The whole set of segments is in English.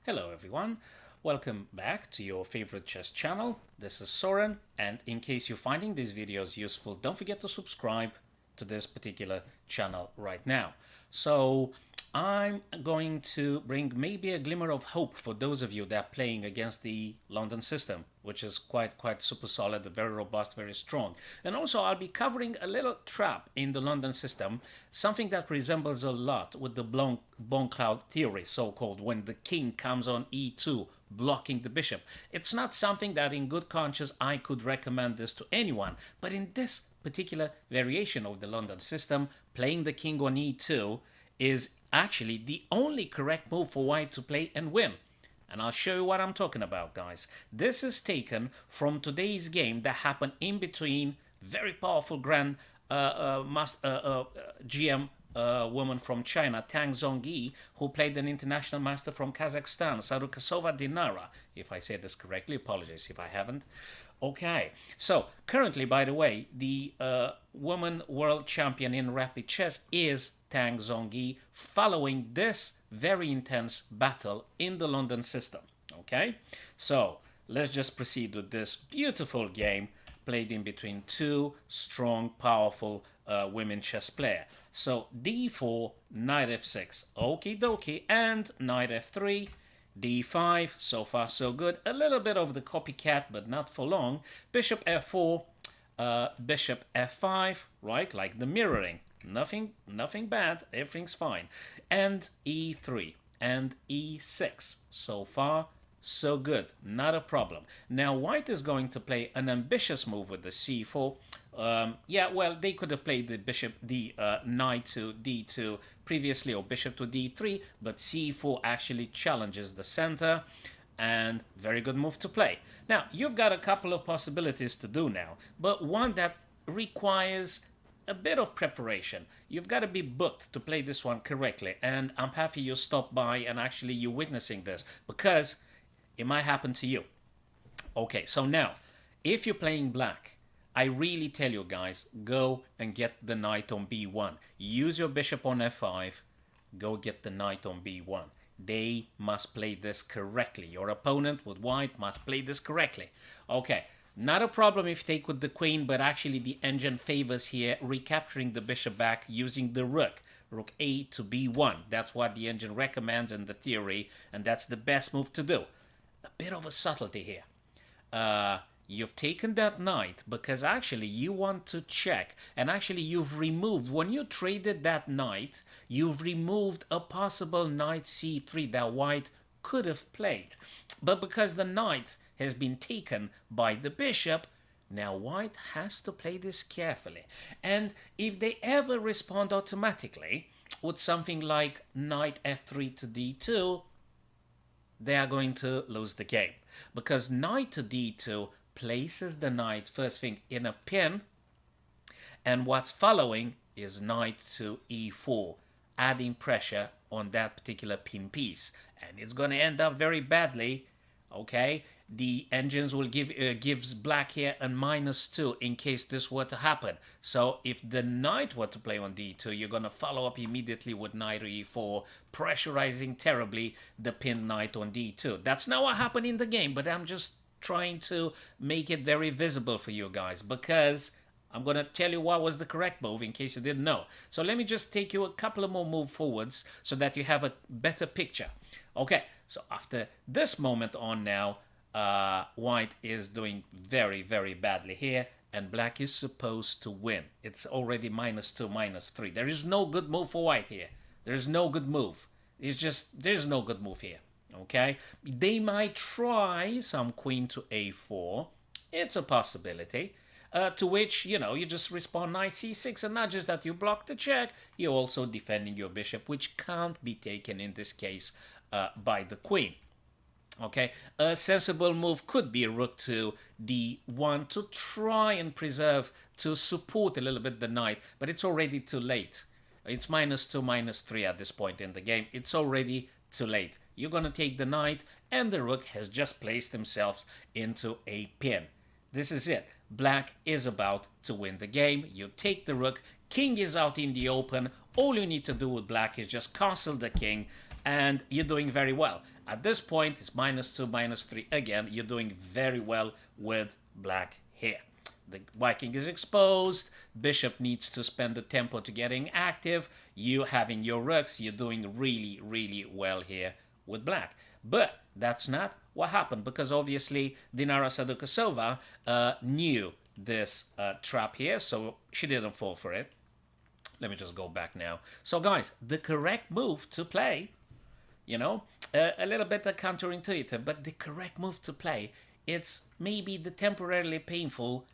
Hello everyone, welcome back to your favorite chess channel. This is Soren, and in case you're finding these videos useful, don't forget to subscribe to this particular channel right now. So I'm going to bring maybe a glimmer of hope for those of you that are playing against the London system, which is quite super solid, very robust, very strong. And also I'll be covering a little trap in the London system, something that resembles a lot with the Bongcloud theory, so-called, when the king comes on e2, blocking the bishop. It's not something that in good conscience I could recommend this to anyone, but in this particular variation of the London system, playing the king on e2 is actually the only correct move for white to play and win. And I'll show you what I'm talking about, guys. This is taken from today's game that happened in between very powerful GM woman from China, Tang Zhongyi, who played an international master from Kazakhstan, Saduakassova Dinara. If I say this correctly, apologies if I haven't. Okay, so currently, by the way, the woman world champion in rapid chess is Tang Zhongyi, following this very intense battle in the London system. Okay, so let's just proceed with this beautiful game played in between two strong, powerful women chess players. So d4, knight f6, okie dokie, and knight f3, d5, so far so good. A little bit of the copycat, but not for long. Bishop f4, bishop f5, right? Like the mirroring. Nothing bad. Everything's fine. And e3 and e6. So far so good. Not a problem. Now white is going to play an ambitious move with the c4. Yeah, well, they could have played the knight to d2 previously, or bishop to d3, but c4 actually challenges the center, and very good move to play. Now, you've got a couple of possibilities to do now, but one that requires a bit of preparation. You've got to be booked to play this one correctly, and I'm happy you stopped by and actually you're witnessing this, because it might happen to you. Okay, so now, if you're playing black, I really tell you guys, go and get the knight on b1. Use your bishop on f5, go get the knight on b1. They must play this correctly. Your opponent with white must play this correctly. Okay, not a problem if they take with the queen, but actually the engine favors here recapturing the bishop back using the rook. Rook a to b1. That's what the engine recommends in the theory, and that's the best move to do. A bit of a subtlety here. You've taken that knight because actually you want to check, and actually you've removed, when you traded that knight, you've removed a possible knight c3 that white could have played. But because the knight has been taken by the bishop, now white has to play this carefully. And if they ever respond automatically with something like knight f3 to d2, they are going to lose the game. Because knight to d2 places the knight first thing in a pin, and what's following is knight to e4, adding pressure on that particular pin piece, and it's going to end up very badly. Okay, the engines will gives black here a -2 in case this were to happen. So if the knight were to play on d2, you're going to follow up immediately with knight to e4, pressurizing terribly the pinned knight on d2. That's not what happened in the game, but I'm just trying to make it very visible for you guys, because I'm going to tell you what was the correct move in case you didn't know. So let me just take you a couple of more moves forwards so that you have a better picture. Okay, so after this moment on now, white is doing very badly here, and black is supposed to win. It's already -2, -3. There is no good move for white here. There is no good move. There's no good move here. Okay, they might try some queen to a4. It's a possibility. To which, you just respond knight c6, and not just that you block the check, you're also defending your bishop, which can't be taken in this case by the queen. Okay, a sensible move could be rook to d1 to try and preserve, to support a little bit the knight, but it's already too late. It's -2, -3 at this point in the game. It's already too late. You're going to take the knight, and the rook has just placed themselves into a pin. This is it. Black is about to win the game. You take the rook, king is out in the open. All you need to do with black is just castle the king, and you're doing very well. At this point, it's -2, -3. Again, you're doing very well with black here. The white king is exposed. Bishop needs to spend the tempo to getting active. You having your rooks, you're doing really, really well here with black. But that's not what happened, because obviously Dinara Saduakassova knew this trap here, so she didn't fall for it. Let me just go back now. So guys, the correct move to play, you know, a little bit counterintuitive, but the correct move to play, it's maybe the temporarily painful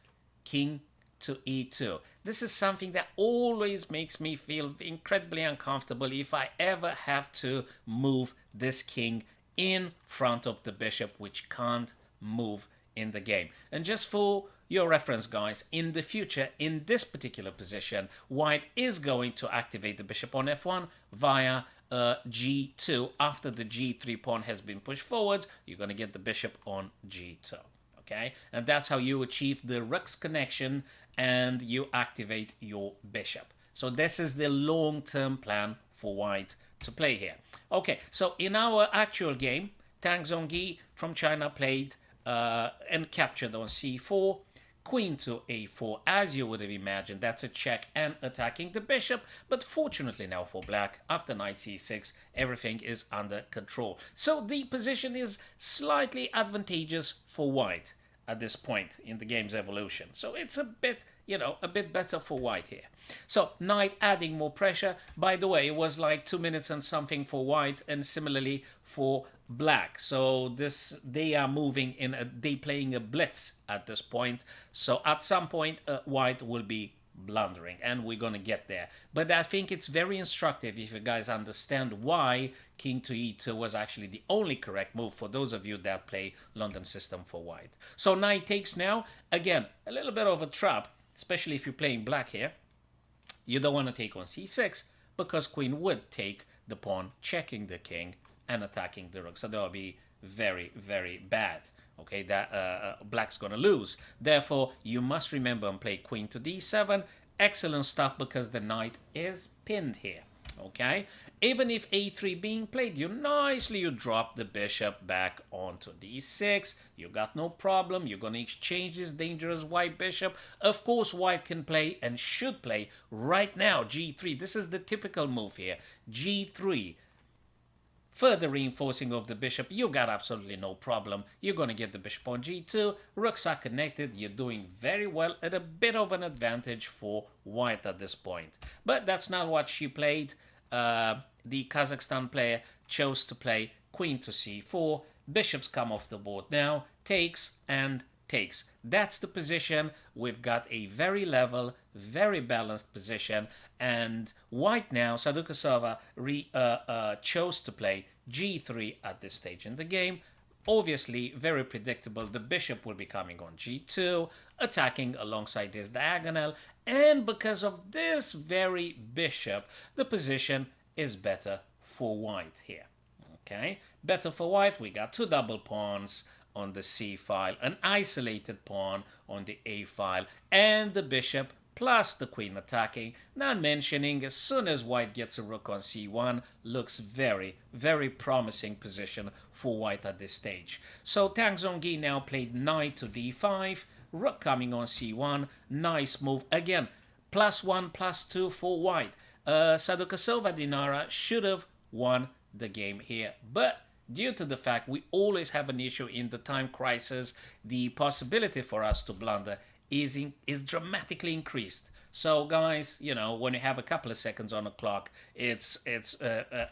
king to e2. This is something that always makes me feel incredibly uncomfortable if I ever have to move this king in front of the bishop, which can't move in the game. And just for your reference, guys, in the future, in this particular position, white is going to activate the bishop on f1 via g2. After the g3 pawn has been pushed forwards, you're going to get the bishop on g2. Okay, and that's how you achieve the rook's connection and you activate your bishop. So this is the long-term plan for white to play here. Okay, so in our actual game, Tang Zhongyi from China played and captured on c4, queen to a4, as you would have imagined. That's a check and attacking the bishop, but fortunately now for black, after knight c6, everything is under control. So the position is slightly advantageous for white at this point in the game's evolution. So it's a bit, you know, a bit better for white here. So knight adding more pressure. By the way, it was like 2 minutes and something for white, and similarly for black. So they are moving in they playing a blitz at this point. So at some point white will be blundering, and we're gonna get there. But I think it's very instructive if you guys understand why king to e2 was actually the only correct move for those of you that play London system for white. So knight takes now. Again, a little bit of a trap, especially if you're playing black here. You don't want to take on c6 because queen would take the pawn, checking the king and attacking the rook. So that will be very, very bad. Okay, that black's gonna lose. Therefore, you must remember and play queen to d7. Excellent stuff, because the knight is pinned here. Okay, even if a3 being played, you drop the bishop back onto d6. You got no problem. You're gonna exchange this dangerous white bishop. Of course, white can play and should play right now g3. This is the typical move here, g3. Further reinforcing of the bishop, you got absolutely no problem. You're going to get the bishop on g2. Rooks are connected. You're doing very well, at a bit of an advantage for white at this point. But that's not what she played. The Kazakhstan player chose to play queen to c4. Bishops come off the board now. Takes and takes. That's the position. We've got a very level, very balanced position, and white now, Saduakassova, chose to play g3 at this stage in the game. Obviously, very predictable. The bishop will be coming on g2, attacking alongside this diagonal, and because of this very bishop, the position is better for white here. Okay, better for white. We got two double pawns on the c file, an isolated pawn on the a file, and the bishop plus the queen attacking. Not mentioning, as soon as white gets a rook on c1, looks very, very promising position for white at this stage. So Tang Zhongyi now played knight to d5, rook coming on c1, nice move. Again, +1, +2 for white. Saduakassova Dinara should have won the game here, but due to the fact we always have an issue in the time crisis, the possibility for us to blunder is dramatically increased. So guys, you know, when you have a couple of seconds on the clock, it's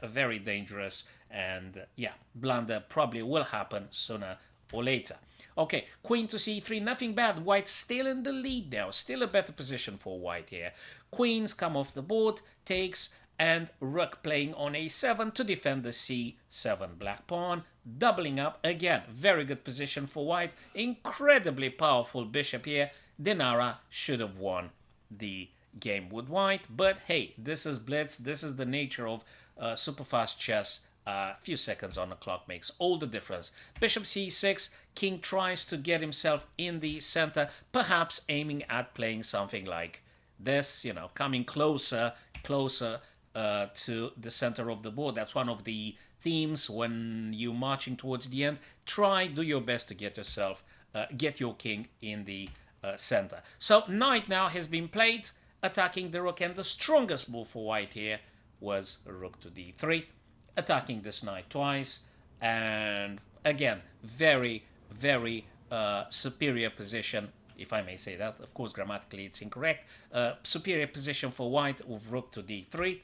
very dangerous, and yeah, blunder probably will happen sooner or later. Okay, queen to c3, nothing bad. White's still in the lead now, still a better position for white here. Queens come off the board, takes, and rook playing on a7 to defend the c7 black pawn, doubling up. Again, very good position for white. Incredibly powerful bishop here. Dinara should have won the game with white, but hey, this is blitz. This is the nature of super fast chess. A few seconds on the clock makes all the difference. Bishop c6, king tries to get himself in the center, perhaps aiming at playing something like this, you know, coming closer to the center of the board. That's one of the themes when you're marching towards the end. Do your best to get your king in the center. So knight now has been played, attacking the rook, and the strongest move for white here was rook to d3, attacking this knight twice, and again, very superior position, if I may say that. Of course, grammatically it's incorrect. Superior position for white with rook to d3,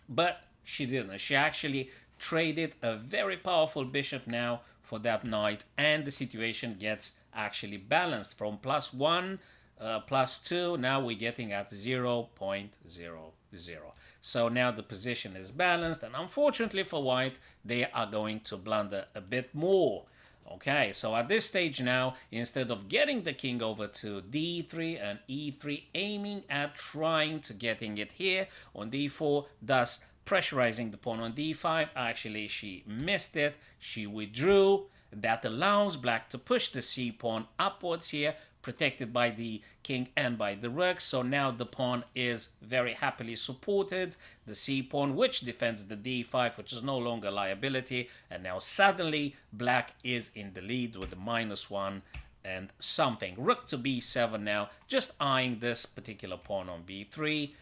but she didn't. She actually traded a very powerful bishop now for that knight, and the situation gets actually balanced from +1, +2. Now we're getting at 0.00. So now the position is balanced, and unfortunately for white, they are going to blunder a bit more. Okay, so at this stage now, instead of getting the king over to d3 and e3, aiming at trying to getting it here on d4, thus pressurizing the pawn on d5, actually she missed it, she withdrew. That allows black to push the c pawn upwards here, protected by the king and by the rook. So now the pawn is very happily supported. The c pawn, which defends the d5, which is no longer a liability. And now suddenly black is in the lead with the -1 and something. Rook to b7 now, just eyeing this particular pawn on b3.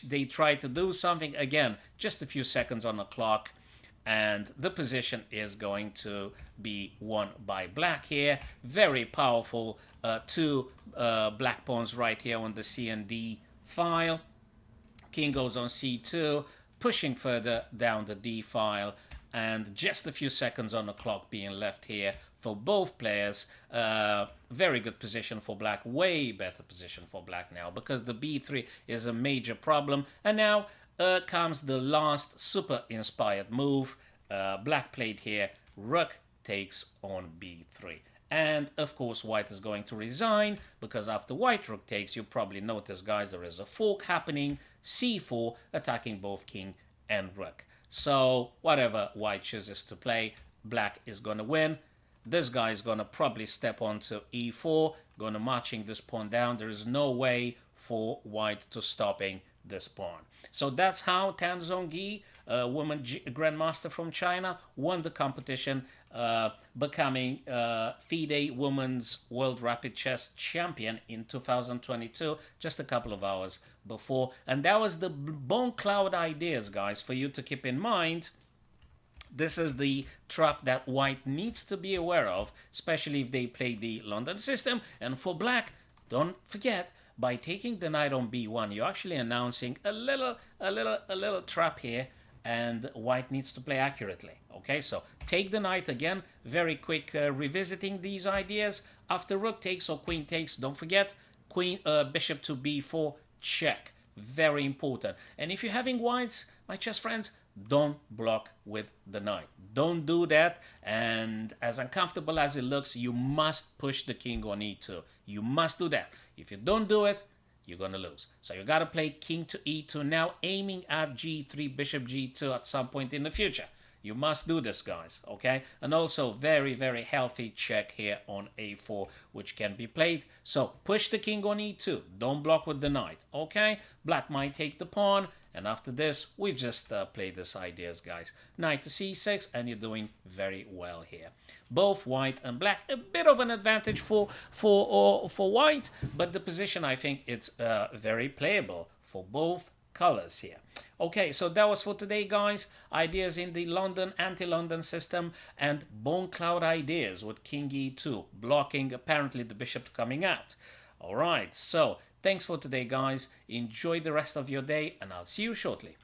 They try to do something again, just a few seconds on the clock, and the position is going to be won by black here. Very powerful two black pawns right here on the c and d file. King goes on c2, pushing further down the d file, and just a few seconds on the clock being left here for both players. Very good position for black, way better position for black now, because the b3 is a major problem. And now comes the last super inspired move. Black played here, rook takes on b3. And of course white is going to resign, because after white rook takes, you probably notice, guys, there is a fork happening, c4, attacking both king and rook. So whatever white chooses to play, black is going to win. This guy is going to probably step onto e4, going to marching this pawn down. There is no way for white to stopping this pawn. So that's how Tan Zhongyi, a woman grandmaster from China, won the competition, becoming FIDE Women's World Rapid Chess Champion in 2022, just a couple of hours before. And that was the Bongcloud ideas, guys, for you to keep in mind. This is the trap that white needs to be aware of, especially if they play the London system. And for black, don't forget, by taking the knight on b1, you're actually announcing a little trap here, and white needs to play accurately. Okay, so take the knight again. Very quick revisiting these ideas. After rook takes or queen takes, don't forget, bishop to b4, check. Very important. And if you're having whites, my chess friends, don't block with the knight. Don't do that. And as uncomfortable as it looks, you must push the king on e2. You must do that. If you don't do it, you're going to lose. So you got to play king to e2 now, aiming at g3, bishop g2 at some point in the future. You must do this, guys, okay? And also very healthy check here on a4, which can be played. So push the king on e2. Don't block with the knight, okay? Black might take the pawn. And after this, we just play these ideas, guys. Knight to c6, and you're doing very well here. Both white and black, a bit of an advantage for white, but the position, I think, it's very playable for both colors here. Okay, so that was for today, guys. Ideas in the London, anti-London system, and Bongcloud ideas with king e2, blocking apparently the bishop coming out. All right, so thanks for today, guys. Enjoy the rest of your day, and I'll see you shortly.